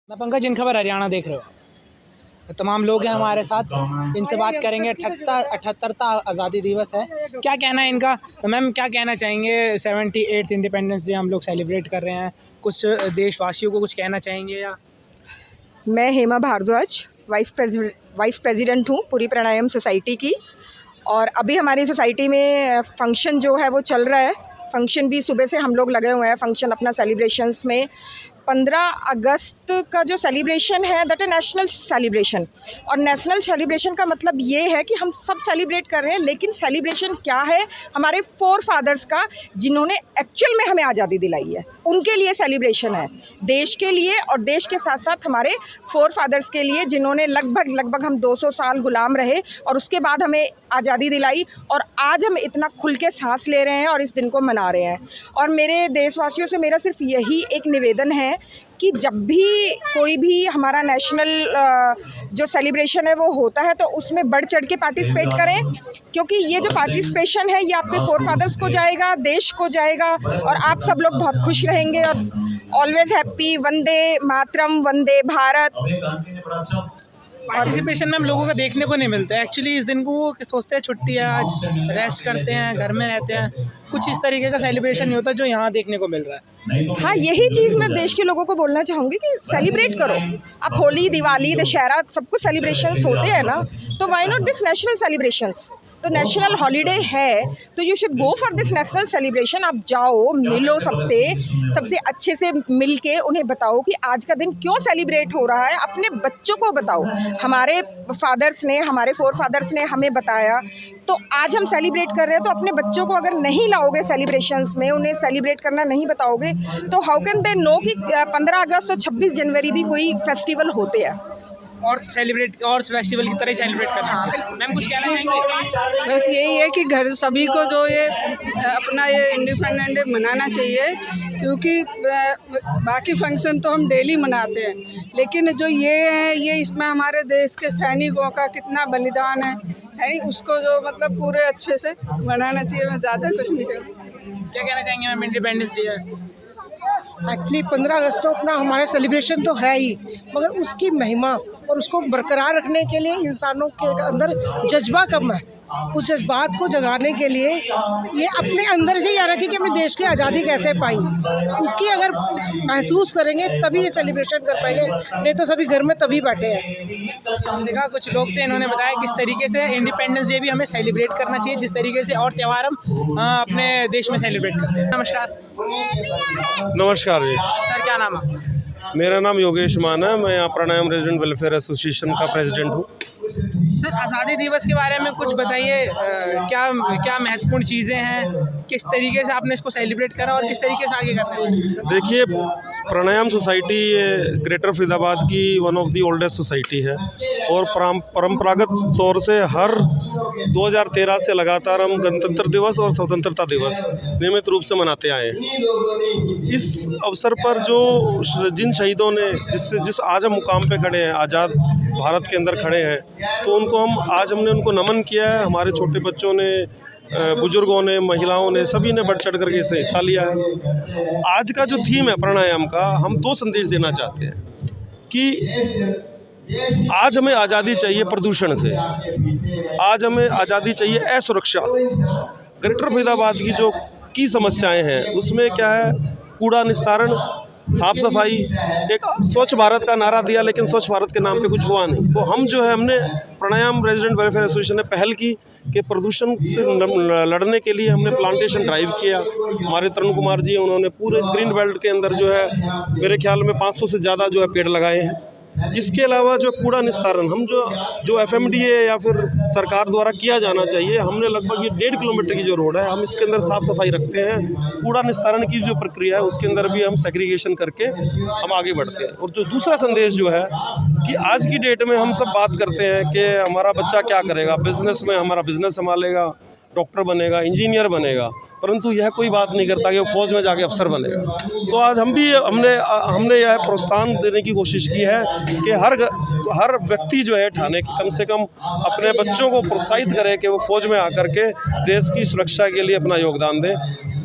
मैं पंकज, इन खबर हरियाणा देख रहे हो। तमाम लोग हैं हमारे साथ, इनसे बात करेंगे। 78वां आज़ादी दिवस है, क्या कहना है इनका? मैम, क्या कहना चाहेंगे? 78th इंडिपेंडेंस डे हम लोग सेलिब्रेट कर रहे हैं, कुछ देशवासियों को कुछ कहना चाहेंगे या? मैं हेमा भारद्वाज, वाइस प्रेसिडेंट हूँ पूरी प्राणायाम सोसाइटी की। और अभी हमारी सोसाइटी में फंक्शन जो है वो चल रहा है। फंक्शन भी सुबह से हम लोग लगे हुए हैं फंक्शन अपना सेलिब्रेशंस में। 15 अगस्त का जो सेलिब्रेशन है दैट है नेशनल सेलिब्रेशन। और नेशनल सेलिब्रेशन का मतलब ये है कि हम सब सेलिब्रेट कर रहे हैं, लेकिन सेलिब्रेशन क्या है? हमारे फोर फादर्स का, जिन्होंने एक्चुअल में हमें आज़ादी दिलाई है, उनके लिए सेलिब्रेशन है। देश के लिए और देश के साथ साथ हमारे फोर फादर्स के लिए, जिन्होंने लगभग हम 200 साल गुलाम रहे और उसके बाद हमें आज़ादी दिलाई। और आज हम इतना खुल के सांस ले रहे हैं और इस दिन को मना रहे हैं। और मेरे देशवासियों से मेरा सिर्फ यही एक निवेदन है कि जब भी कोई भी हमारा नेशनल जो सेलिब्रेशन है वो होता है, तो उसमें बढ़ चढ़ के पार्टिसिपेट करें, क्योंकि ये जो पार्टिसिपेशन है ये आपके फोर फादर्स को जाएगा, देश को जाएगा, और आप सब लोग बहुत खुश रहेंगे। और always happy. Vande Mataram, Vande Bharat. Participation में हम लोगों का देखने को नहीं मिलता है एक्चुअली। इस दिन को वो सोचते हैं छुट्टी है, आज रेस्ट करते हैं, घर में रहते हैं। कुछ इस तरीके का सेलिब्रेशन नहीं होता जो यहाँ देखने को मिल रहा है। हाँ, यही चीज़ मैं देश के लोगों को बोलना चाहूँगी कि सेलिब्रेट करो। अब होली, दिवाली, दशहरा सब कुछ सेलिब्रेशंस होते हैं ना, तो why not this national celebrations? तो नेशनल हॉलीडे है तो you should go for this national celebration. आप जाओ, मिलो सबसे अच्छे से मिल के उन्हें बताओ कि आज का दिन क्यों सेलिब्रेट हो रहा है। अपने बच्चों को बताओ। हमारे फादर्स ने, हमारे फोर फादर्स ने हमें बताया, तो आज हम सेलिब्रेट कर रहे हैं। तो अपने बच्चों को अगर नहीं लाओगे सेलिब्रेशंस में, उन्हें सेलिब्रेट करना नहीं बताओगे, तो हाउ कैन दे नो कि 15 अगस्त और 26 जनवरी भी कोई फेस्टिवल होते हैं और सेलिब्रेट और फेस्टिवल की तरह सेलिब्रेट करना चाहिए। मैम, कुछ कहना चाहेंगे? बस यही है कि घर सभी को जो ये अपना ये इंडिपेंडेंस डे मनाना चाहिए, क्योंकि बाकी फंक्शन तो हम डेली मनाते हैं, लेकिन जो ये है, ये इसमें हमारे देश के सैनिकों का कितना बलिदान है उसको जो मतलब पूरे अच्छे से मनाना चाहिए। मैं ज़्यादा कुछ नहीं कहूँ। क्या कहना चाहेंगे मैम? इंडिपेंडेंस डे है एक्चुअली 15 अगस्त तो अपना हमारे सेलिब्रेशन तो है ही, मगर उसकी महिमा और उसको बरकरार रखने के लिए इंसानों के अंदर जज्बा कम है। उस जज्बात को जगाने के लिए ये अपने अंदर से ही आना चाहिए कि अपने देश की आज़ादी कैसे पाई, उसकी अगर महसूस करेंगे तभी ये सेलिब्रेशन कर पाएंगे, नहीं तो सभी घर में तभी बैठे हैं। देखा, कुछ लोग थे, इन्होंने बताया किस तरीके से इंडिपेंडेंस डे भी हमें सेलिब्रेट करना चाहिए, जिस तरीके से और त्यौहार हम अपने देश में सेलिब्रेट करते हैं। नमस्कार। नमस्कार जी। सर, क्या नाम है? मेरा नाम योगेश मान है। मैं यहाँ प्राणायाम रेजिडेंट वेलफेयर एसोसिएशन का प्रेसिडेंट हूँ। सर, आज़ादी दिवस के बारे में कुछ बताइए। क्या महत्वपूर्ण चीज़ें हैं, किस तरीके से आपने इसको सेलिब्रेट करा और किस तरीके से आगे करना है? देखिए, प्राणायाम सोसाइटी ग्रेटर फरीदाबाद की one of the oldest society है, और परंपरागत तौर से हर 2013 से लगातार हम गणतंत्र दिवस और स्वतंत्रता दिवस नियमित रूप से मनाते आए हैं। इस अवसर पर जिन शहीदों ने जिस आज हम मुकाम पे खड़े हैं, आज़ाद भारत के अंदर खड़े हैं, तो हमने उनको नमन किया है। हमारे छोटे बच्चों ने, बुजुर्गों ने, महिलाओं ने, सभी ने बढ़ चढ़ करके इससे हिस्सा लिया है। आज का जो थीम है प्राणायाम का, हम 2 संदेश देना चाहते हैं कि आज हमें आज़ादी चाहिए प्रदूषण से, आज हमें आज़ादी चाहिए असुरक्षा से। ग्रेटर फरीदाबाद की समस्याएं हैं, उसमें क्या है? कूड़ा निस्तारण, साफ़ सफाई। एक स्वच्छ भारत का नारा दिया, लेकिन स्वच्छ भारत के नाम पे कुछ हुआ नहीं। तो हमने प्राणायाम रेजिडेंट वेलफेयर एसोसिएशन ने पहल की कि प्रदूषण से लड़ने के लिए हमने प्लांटेशन ड्राइव किया। हमारे तरुण कुमार जी, उन्होंने पूरे ग्रीन बेल्ट के अंदर मेरे ख्याल में 500 से ज़्यादा पेड़ लगाए हैं। इसके अलावा कूड़ा निस्तारण, हम जो FMDA या फिर सरकार द्वारा किया जाना चाहिए, हमने लगभग ये 1.5 किलोमीटर की जो रोड है, हम इसके अंदर साफ़ सफाई रखते हैं। कूड़ा निस्तारण की जो प्रक्रिया है उसके अंदर भी हम सेग्रीगेशन करके हम आगे बढ़ते हैं। और जो दूसरा संदेश है कि आज की डेट में हम सब बात करते हैं कि हमारा बच्चा क्या करेगा, बिज़नेस में हमारा बिज़नेस संभालेगा, डॉक्टर बनेगा, इंजीनियर बनेगा, परंतु यह कोई बात नहीं करता कि वो फौज में जाके अफसर बनेगा। तो आज हमने यह प्रोत्साहन देने की कोशिश की है कि हर व्यक्ति ठाने की कम से कम अपने बच्चों को प्रोत्साहित करे कि वो फौज में आकर के देश की सुरक्षा के लिए अपना योगदान दें,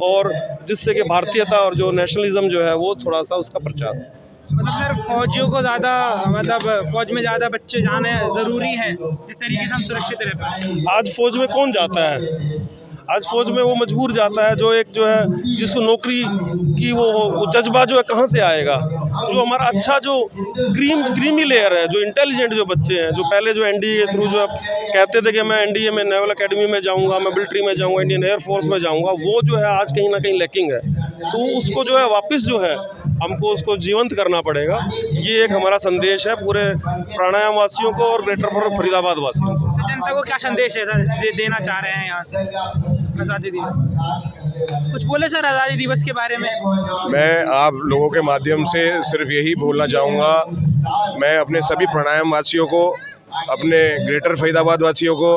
और जिससे कि भारतीयता और जो नेशनलिज्म वो थोड़ा सा उसका प्रचार हो। मतलब सर फौजियों को ज़्यादा मतलब फौज में ज़्यादा बच्चे जाने ज़रूरी है जिस तरीके से हम सुरक्षित रह पाए। आज फौज में कौन जाता है? आज फौज में वो मजबूर जाता है जो एक जो है जिसको नौकरी की वो जज्बा जो है कहाँ से आएगा? जो हमारा अच्छा जो क्रीमी लेयर है, जो इंटेलिजेंट जो बच्चे हैं, जो पहले जो एनडीए के थ्रू जो कहते थे कि मैं एनडीए में नेवल एकेडमी में जाऊंगा, मैं मिलिट्री में जाऊंगा, इंडियन एयरफोर्स में जाऊंगा, वो जो है आज कहीं ना कहीं लैकिंग है। तो उसको जो है वापस जो है हमको उसको जीवंत करना पड़ेगा। ये एक हमारा संदेश है पूरे प्राणायाम वासियों को और ग्रेटर फरीदाबाद वासियों को। जनता को क्या संदेश है सर देना चाह रहे हैं यहाँ से आज़ादी दिवस? कुछ बोले सर आज़ादी दिवस के बारे में। मैं आप लोगों के माध्यम से सिर्फ यही बोलना चाहूँगा, मैं अपने सभी प्राणायाम वासियों को, अपने ग्रेटर फरीदाबाद वासियों को,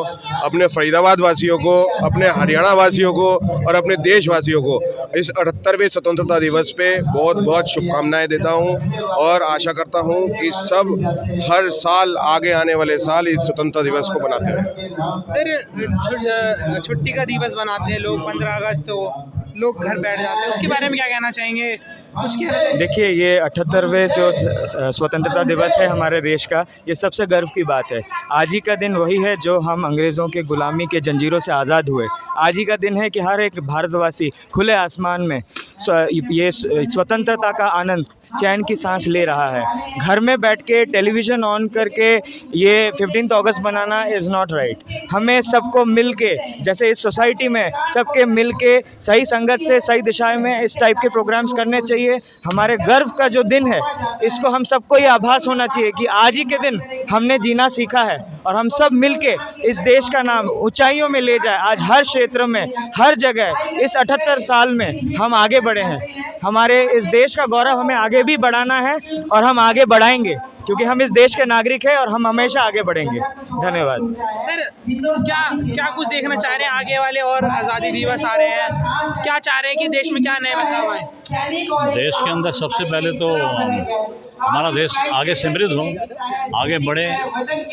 अपने फरीदाबाद वासियों को, अपने हरियाणा वासियों को और अपने देशवासियों को इस 78वें स्वतंत्रता दिवस पे बहुत बहुत शुभकामनाएं देता हूं और आशा करता हूं कि सब हर साल आगे आने वाले साल इस स्वतंत्रता दिवस को बनाते रहें। सर छुट्टी का दिवस बनाते हैं लोग 15 अगस्त को, लोग घर बैठ जाते हैं, उसके बारे में क्या कहना चाहेंगे? कुछ देखिए, ये 78वें जो स्वतंत्रता दिवस है हमारे देश का, ये सबसे गर्व की बात है। आज ही का दिन वही है जो हम अंग्रेज़ों के गुलामी के जंजीरों से आज़ाद हुए। आज ही का दिन है कि हर एक भारतवासी खुले आसमान में ये स्वतंत्रता का आनंद, चैन की सांस ले रहा है। घर में बैठ के टेलीविज़न ऑन करके ये 15 अगस्त बनाना इज़ नॉट राइट। हमें सबको मिल के, जैसे इस सोसाइटी में सबके मिल के सही संगत से सही दिशा में इस टाइप के प्रोग्राम्स करने चाहिए। हमारे गर्व का जो दिन है, इसको हम सबको ये आभास होना चाहिए कि आज ही के दिन हमने जीना सीखा है और हम सब मिलके इस देश का नाम ऊंचाइयों में ले जाए। आज हर क्षेत्र में, हर जगह इस 78 साल में हम आगे बढ़े हैं। हमारे इस देश का गौरव हमें आगे भी बढ़ाना है और हम आगे बढ़ाएंगे, क्योंकि हम इस देश के नागरिक हैं और हम हमेशा आगे बढ़ेंगे। धन्यवाद। सर क्या कुछ देखना चाह रहे हैं आगे वाले और आज़ादी दिवस आ रहे हैं, क्या चाह रहे हैं कि देश में क्या नए बदलाव आए? देश के अंदर सबसे पहले तो हमारा देश आगे समृद्ध हो, आगे बढ़े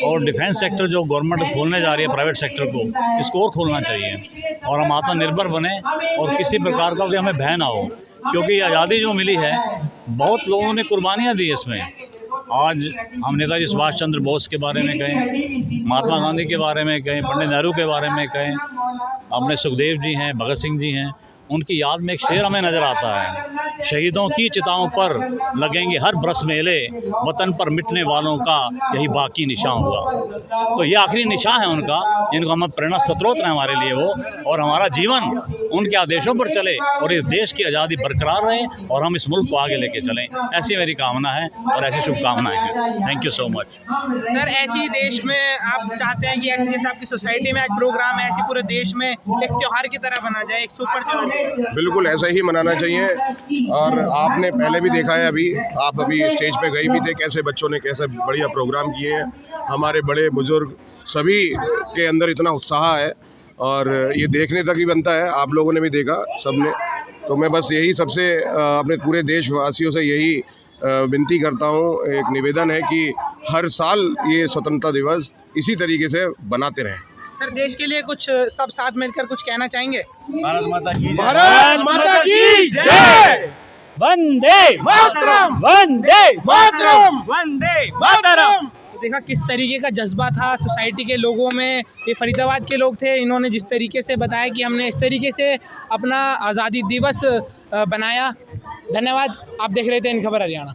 और डिफेंस सेक्टर जो गवर्नमेंट खोलने जा रही है प्राइवेट सेक्टर को, इसको और खोलना चाहिए और हम आत्मनिर्भर बने और किसी प्रकार का भी हमें भय ना हो, क्योंकि आज़ादी जो मिली है बहुत लोगों ने कुर्बानियाँ दी इसमें। आज हम नेताजी सुभाष चंद्र बोस के बारे में कहें, महात्मा गांधी के बारे में कहें, पंडित नेहरू के बारे में कहें, अपने सुखदेव जी हैं, भगत सिंह जी हैं, उनकी याद में एक शेर हमें नज़र आता है, शहीदों की चिताओं पर लगेंगे हर बरस मेले, वतन पर मिटने वालों का यही बाकी निशान हुआ। तो ये आखिरी निशान है उनका, जिनको हम प्रेरणा स्रोत हैं हमारे लिए वो, और हमारा जीवन उनके आदेशों पर चले और इस देश की आज़ादी बरकरार रहे और हम इस मुल्क को आगे लेके चलें, ऐसी मेरी कामना है और ऐसी शुभकामनाएं हैं। Thank you so much. Sir ऐसी देश में आप चाहते हैं कि ऐसे जैसे आपकी सोसाइटी में एक प्रोग्राम है, ऐसे पूरे देश में एक त्यौहार की तरह बना जाए, एक सुपर त्यौहार? बिल्कुल ऐसा ही मनाना चाहिए। और आपने पहले भी देखा है, आप अभी स्टेज पे गए भी थे, कैसे बच्चों ने कैसे बढ़िया प्रोग्राम किए हैं। हमारे बड़े बुजुर्ग सभी के अंदर इतना उत्साह है और ये देखने तक ही बनता है। आप लोगों ने भी देखा सबने। तो मैं बस यही सबसे अपने पूरे देशवासियों से यही विनती करता हूँ, एक निवेदन है कि हर साल ये स्वतंत्रता दिवस इसी तरीके से बनाते रहें। सर देश के लिए कुछ सब साथ मिलकर कुछ कहना चाहेंगे? भारत माता की जय। भारत माता की जय। वंदे मातरम, वंदे मातरम, वंदे मातरम। देखा किस तरीके का जज्बा था सोसाइटी के लोगों में। ये फरीदाबाद के लोग थे, इन्होंने जिस तरीके से बताया कि हमने इस तरीके से अपना आज़ादी दिवस बनाया। धन्यवाद। आप देख रहे थे इन खबर हरियाणा।